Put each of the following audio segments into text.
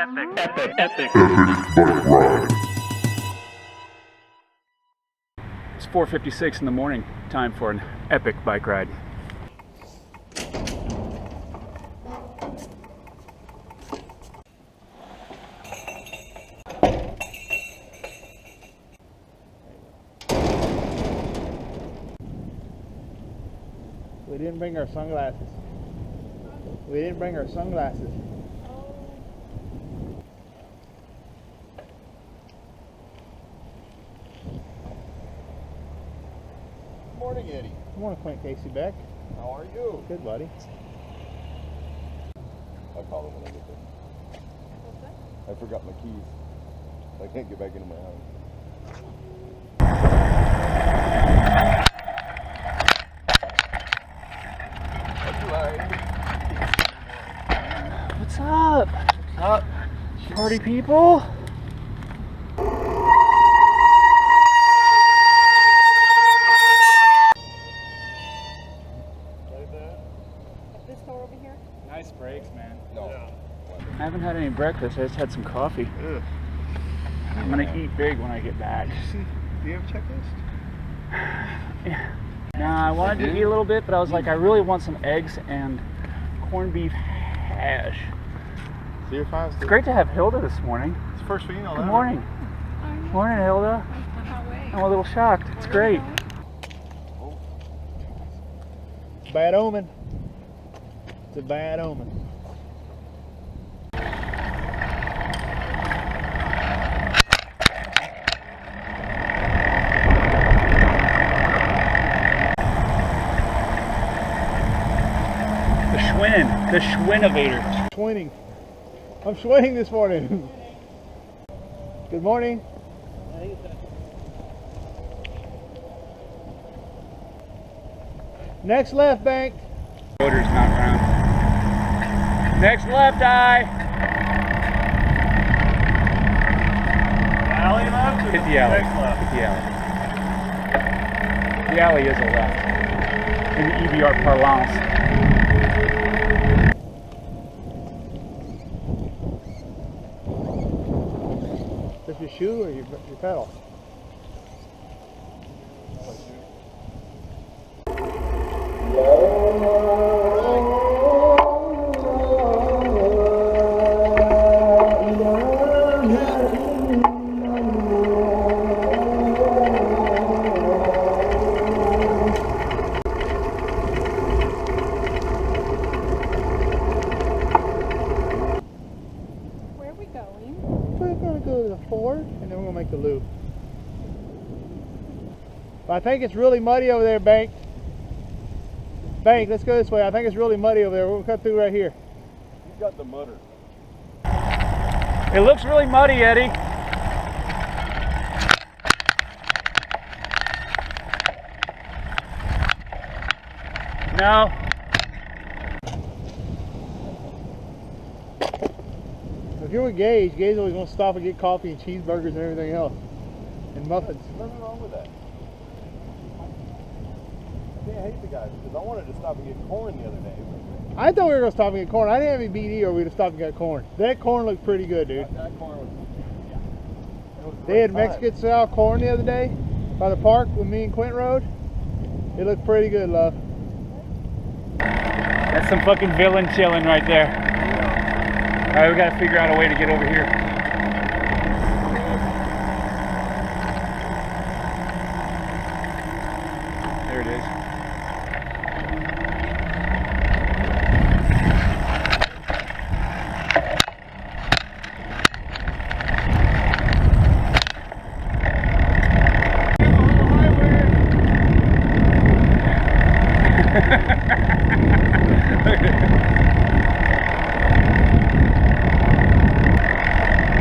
Epic bike ride. It's 4:56 in the morning, time for an epic bike ride. We didn't bring our sunglasses. Morning, Eddie. Good morning, Clint Casey Beck. How are you? Good, buddy. I'll call him when I get there. I forgot my keys. I can't get back into my house. What's up? What's up? Party people? This door over here? Nice breaks, man. No. I haven't had any breakfast. I just had some coffee. Ugh. I'm gonna eat big when I get back. Do you have a checklist? Yeah. Nah, I wanted to eat a little bit, but I was like, I really want some eggs and corned beef hash. So you're fine. It's great to have Hilda this morning. It's the first thing you know. Good morning. Morning, Hilda. I'm a little shocked. It's great. Bad omen. It's a bad omen. The Schwinnovator. Schwinning. I'm schwinning this morning. Good morning. Next left, bank. Motor's not round. Next left eye. Alley left? Hit the alley. Next left. Hit the alley. The alley is a left. In the EBR parlance. Is this your shoe or your pedal? Where are we going? We're going to go to the Ford and then we're going to make the loop. But I think it's really muddy over there, Bank. Bank, let's go this way. I think it's really muddy over there. We'll cut through right here. You got the mutter. It looks really muddy, Eddie. No. If you're with Gage, Gage always wants to stop and get coffee and cheeseburgers and everything else. And muffins. There's nothing wrong with that. I can't hate the guys because I wanted to stop and get corn the other day. I thought we were going to stop and get corn. I didn't have any BD or we'd have stopped and got corn. That corn looked pretty good, dude. That corn was, yeah. It was a They had great time. Mexican style corn the other day by the park with me and Quint rode. It looked pretty good, love. That's some fucking villain chilling right there. Alright, we gotta figure out a way to get over here. There it is.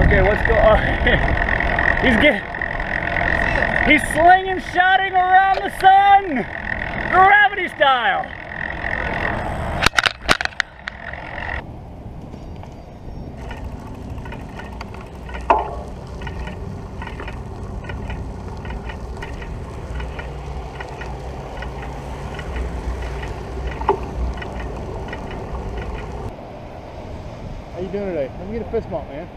Okay, let's go. Oh, he's slinging, shotting around the sun, gravity style. How you doing today? Let me get a a fist bump, man.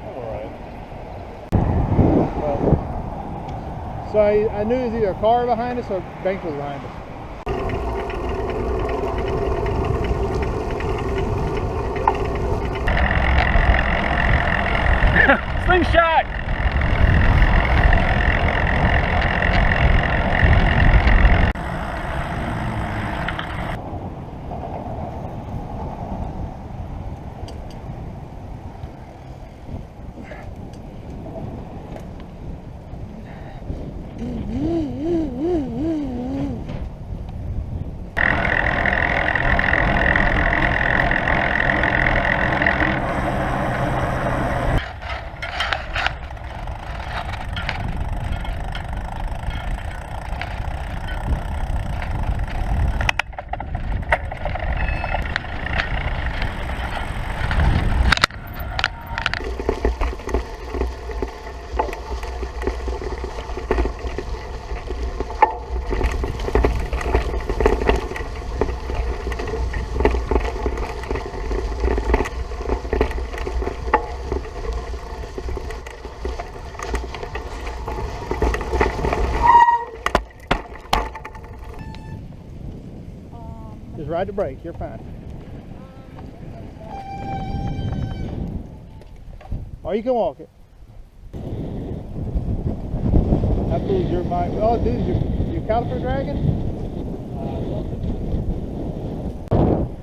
Alright. So I knew there was either a car behind us or a bank was behind us. Slingshot! Just ride the brake, you're fine. Or you can walk it. That fools your mind. Oh, dude, your caliper dragging?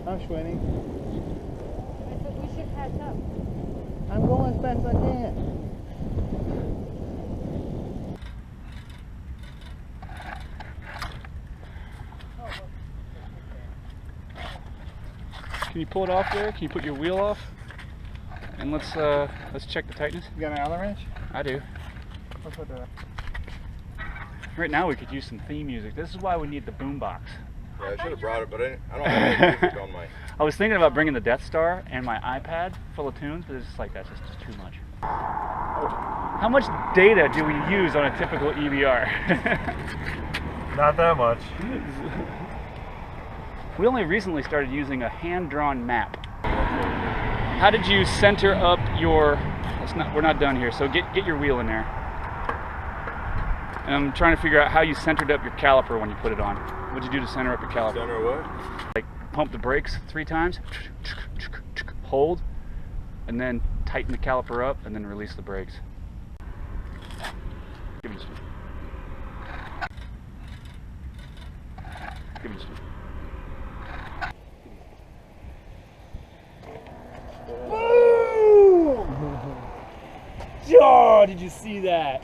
I'm Schwinny. I said we should catch up. I'm going as fast as I can. Can you pull it off there? Can you put your wheel off? And let's check the tightness. You got an Allen wrench? I do. Let's put that. Right now we could use some theme music. This is why we need the boombox. Yeah, I should have brought it, but I don't have any music on my... I was thinking about bringing the Death Star and my iPad full of tunes, but it's just like that's just too much. How much data do we use on a typical EBR? Not that much. We only recently started using a hand-drawn map. How did you center up your... we're not done here, so get your wheel in there. And I'm trying to figure out how you centered up your caliper when you put it on. What'd you do to center up your caliper? Center what? Like pump the brakes 3 times, hold, and then tighten the caliper up, and then release the brakes. Give me some. Give me some. Boom! Oh, did you see that?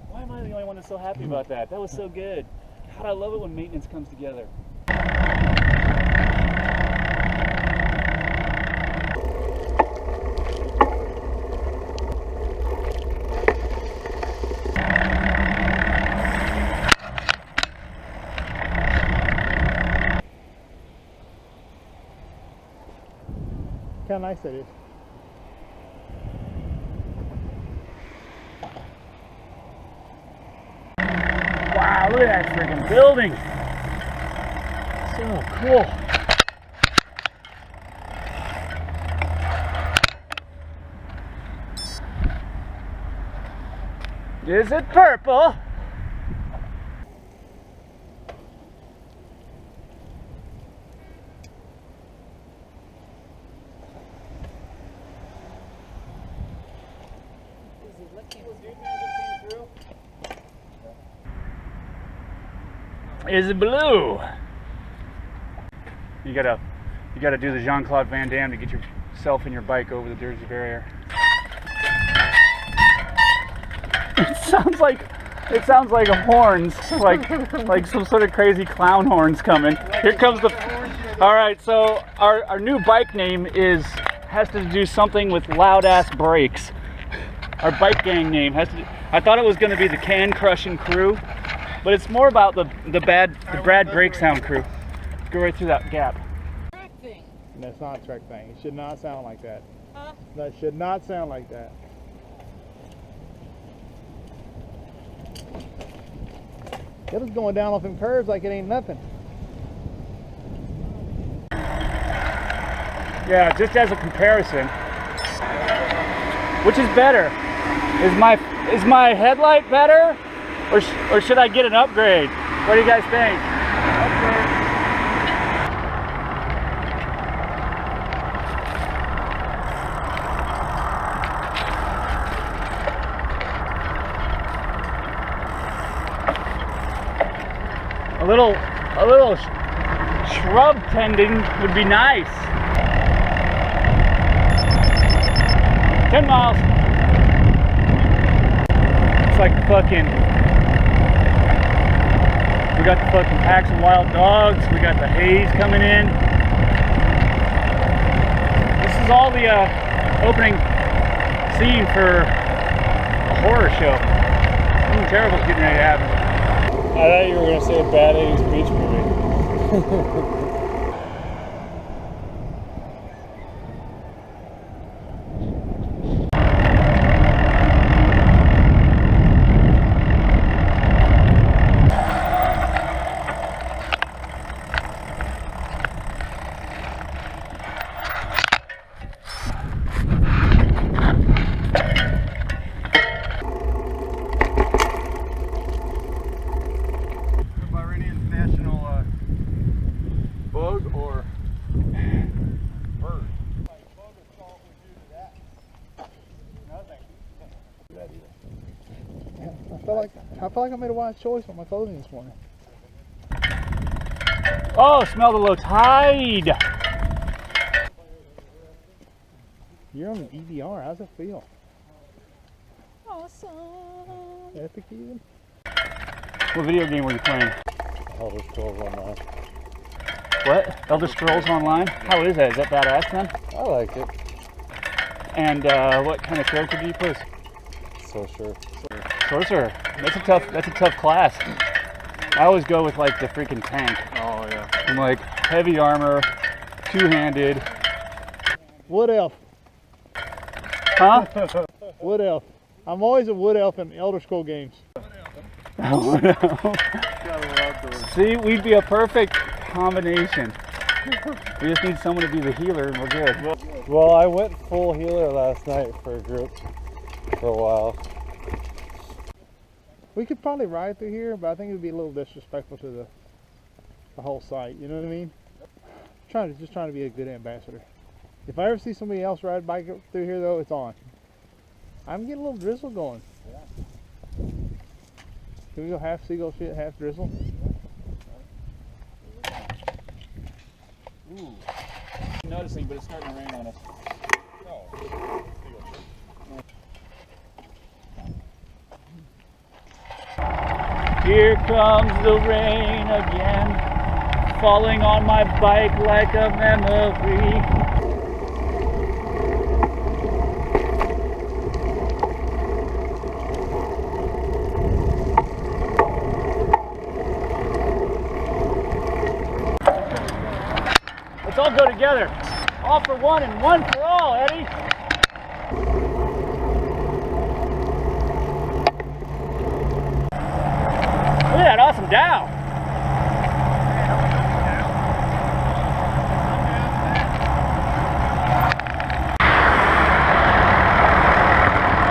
Why am I the only one that's so happy about that? That was so good. God, I love it when maintenance comes together. Look how nice that is. Wow, look at that freaking building. So cool. Is it purple? Is it blue? You gotta do the Jean-Claude Van Damme to get yourself and your bike over the Jersey barrier. It sounds like horns, like some sort of crazy clown horns coming. Here comes the. All right, so our new bike name has to do something with loud ass brakes. Our bike gang name has to. I thought it was going to be the Can Crushing Crew. But it's more about the Brad Brake Sound Crew. Let's go right through that gap. Track thing. That's not a track thing. It should not sound like that. Huh? That should not sound like that. It was going down off them curves like it ain't nothing. Yeah, just as a comparison. Which is better? Is my headlight better? Or should I get an upgrade? What do you guys think? Upgrade. A little shrub tending would be nice. 10 miles. It's like fucking. We got the fucking packs of wild dogs. We got the haze coming in. This is all the opening scene for a horror show. Something terrible getting ready to happen. I thought you were going to say a bad 80s beach movie. Bug or bird? I feel like I made a wise choice on my clothing this morning. Oh, smell the low tide. You're on an EVR. How's it feel? Awesome. Epic even? What video game were you playing? Elder Scrolls Online. What? Elder Scrolls Online? How is that? Is that badass then? I like it. And what kind of character do you play? So sure. Sorcerer. That's a tough class. I always go with like the freaking tank. Oh yeah. I'm like heavy armor, two-handed. Wood elf. Huh? Wood elf. I'm always a wood elf in Elder Scroll games. Oh no. See, we'd be a perfect combination. We just need someone to be the healer and we're good. Well, I went full healer last night for a group for a while. We could probably ride through here, but I think it would be a little disrespectful to the whole site. You know what I mean? Just trying to be a good ambassador. If I ever see somebody else ride a bike through here, though, it's on. I'm getting a little drizzle going. Yeah. Can we go half seagull shit, half drizzle? Ooh. I'm noticing, but it's starting to rain on us. Here comes the rain again, falling on my bike like a memory. Let's all go together. All for one and one for all, Eddie. Look at that awesome Dow.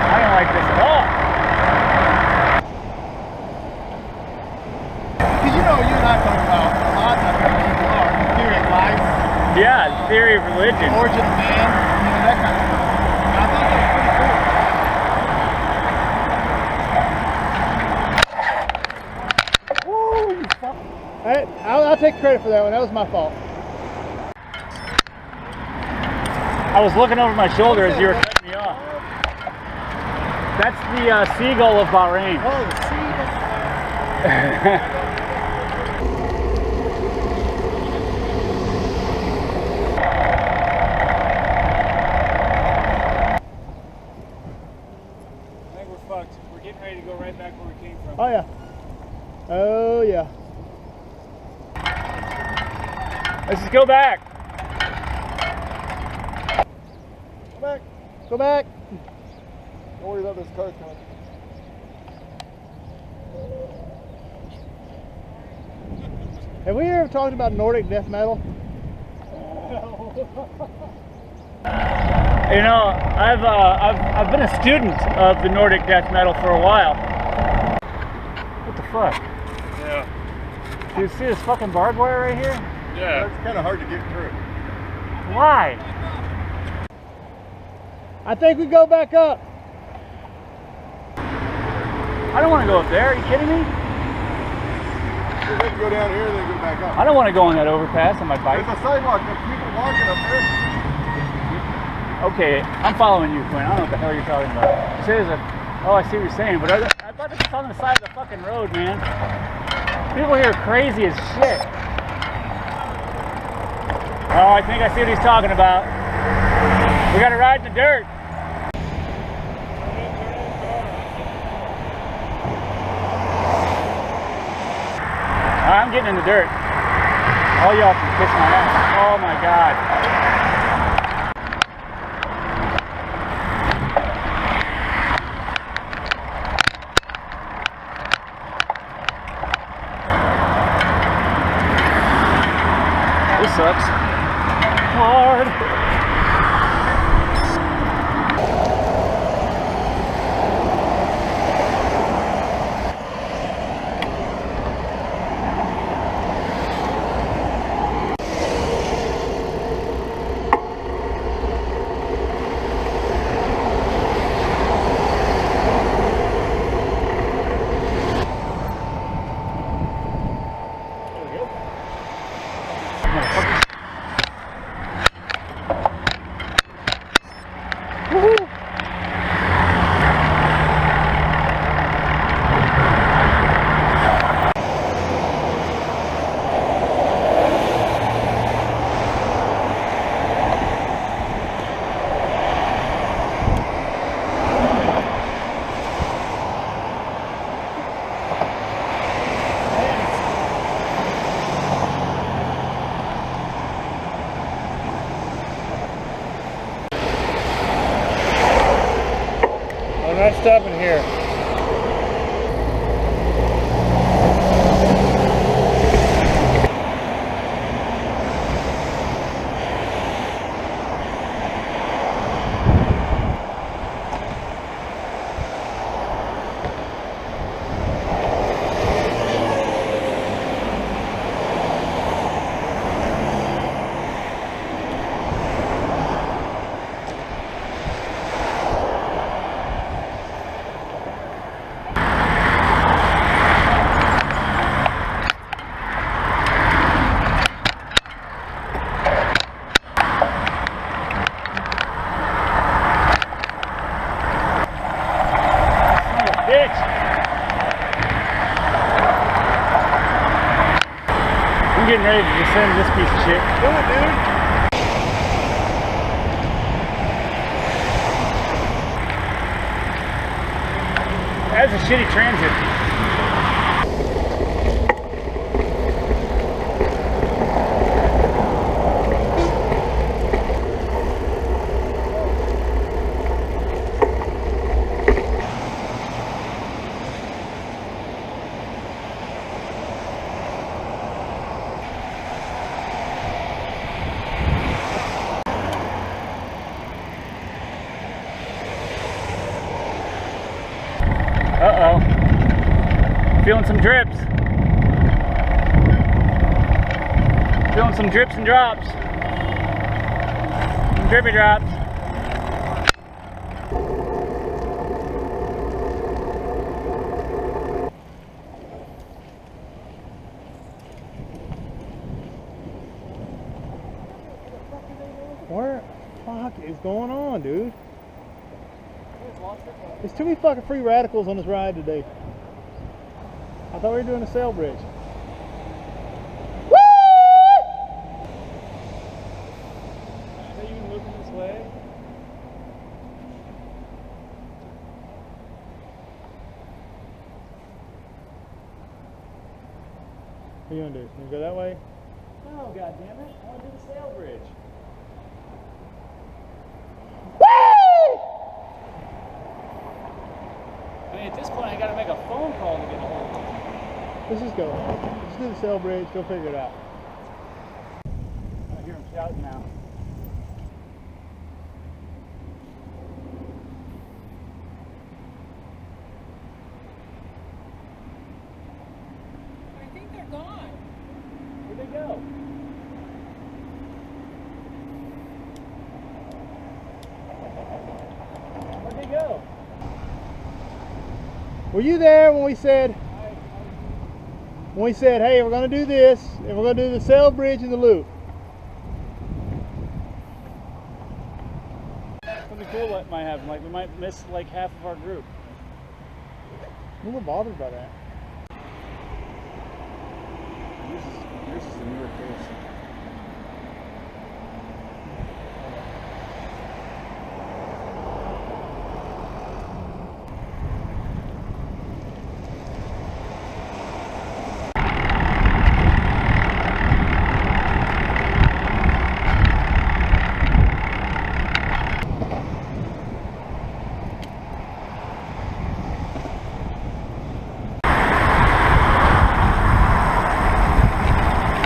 I don't like this at all. Because you know, you and I talk about a lot of theory of life, Yeah, theory of religion. origin of man, you know, that kind of stuff. And I think that's pretty cool. I'll take credit for that one. That was my fault. I was looking over my shoulder as you were cutting me off. That's the seagull of Bahrain. Oh, the I think we're fucked. We're getting ready to go right back where we came from. Oh, yeah. Oh, yeah. Let's just go back. Go back. Go back. Don't worry about this car coming. Have we ever talked about Nordic death metal? You know, I've been a student of the Nordic death metal for a while. What the fuck? Yeah. Do you see this fucking barbed wire right here? Yeah. It's kind of hard to get through. Why? I think we go back up. I don't want to go up there. Are you kidding me? We have to go down here, then go back up. I don't want to go on that overpass on my bike. There's a sidewalk. There's people walking up there. Okay, I'm following you, Quinn. I don't know what the hell you're talking about. You say there's a... Oh, I see what you're saying, but I thought this was on the side of the fucking road, man. People here are crazy as shit. Oh, I think I see what he's talking about. We gotta ride in the dirt. I'm getting in the dirt. All y'all can kiss my ass. Oh my god. This sucks. Hard. I'm not stopping here. I'm getting ready to descend this piece of shit. Do it, dude. That's a shitty transit. Uh-oh. Feeling some drips. Feeling some drips and drops. Some drippy drops. What the fuck is going on, dude? There's too many fucking free radicals on this ride today. I thought we were doing a sail bridge. Woo! Are you even looking this way? What are you gonna do? You gonna go that way? No, goddammit. I want to do the sail bridge. I mean, at this point, I gotta make a phone call to get a hold of him. Let's just go. Let's do the sail bridge. Go figure it out. I hear him shouting now. go? Were you there when we said, hey, we're gonna do this, and we're gonna do the sail bridge and the loop? Something cool what might happen. Like we might miss like half of our group. I'm a little bothered by that. This is the newer case.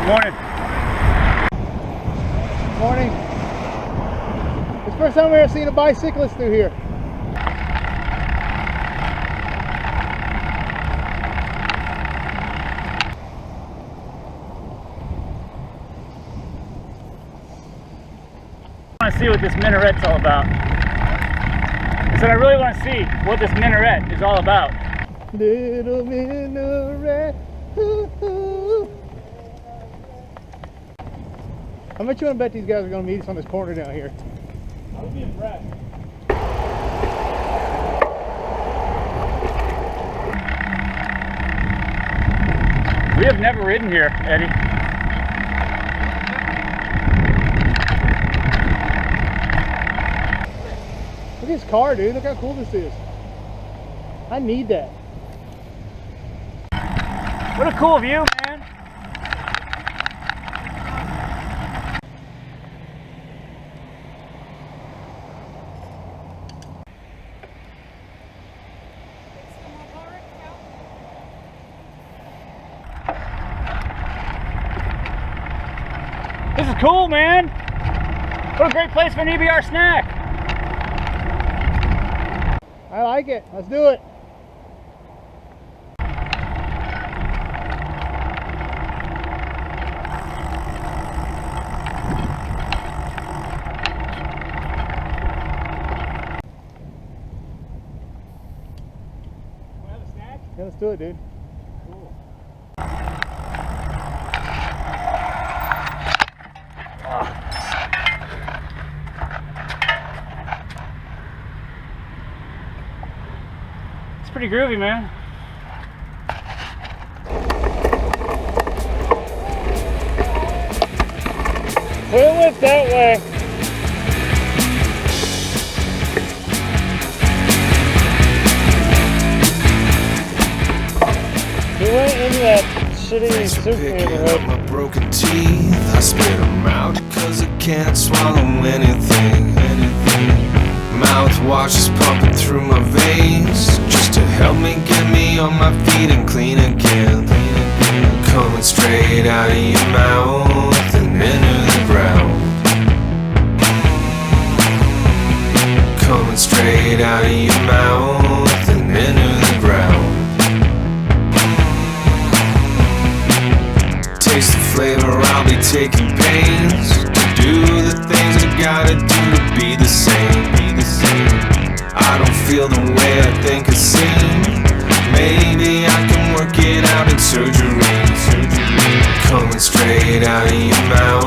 Morning. Morning. It's the first time we've ever seen a bicyclist through here. I want to see what this minaret's all about. I said I really want to see what this minaret is all about. Little minaret. Ooh. How much you want to bet these guys are going to meet us on this corner down here? I would be impressed. We have never ridden here, Eddie. Look at this car, dude. Look how cool this is. I need that. What a cool view, man. This is cool, man. What a great place for an EBR snack. I like it. Let's do it. Want to have a snack? Yeah, let's do it, dude. Cool. It's pretty groovy, man. We'll lift that way. We went into that shitty soup neighborhood. My broken teeth, I spit them out cause I can't swallow anything. Mouthwash is pumping through my veins just to help me get me on my feet and clean again. Coming straight out of your mouth and into the ground. Coming straight out of your mouth and into the ground. Taste the flavor, I'll be taking pains to do the things I gotta do to be the same. I don't feel the way I think I seem. Maybe I can work it out in surgery. Coming straight out of your mouth.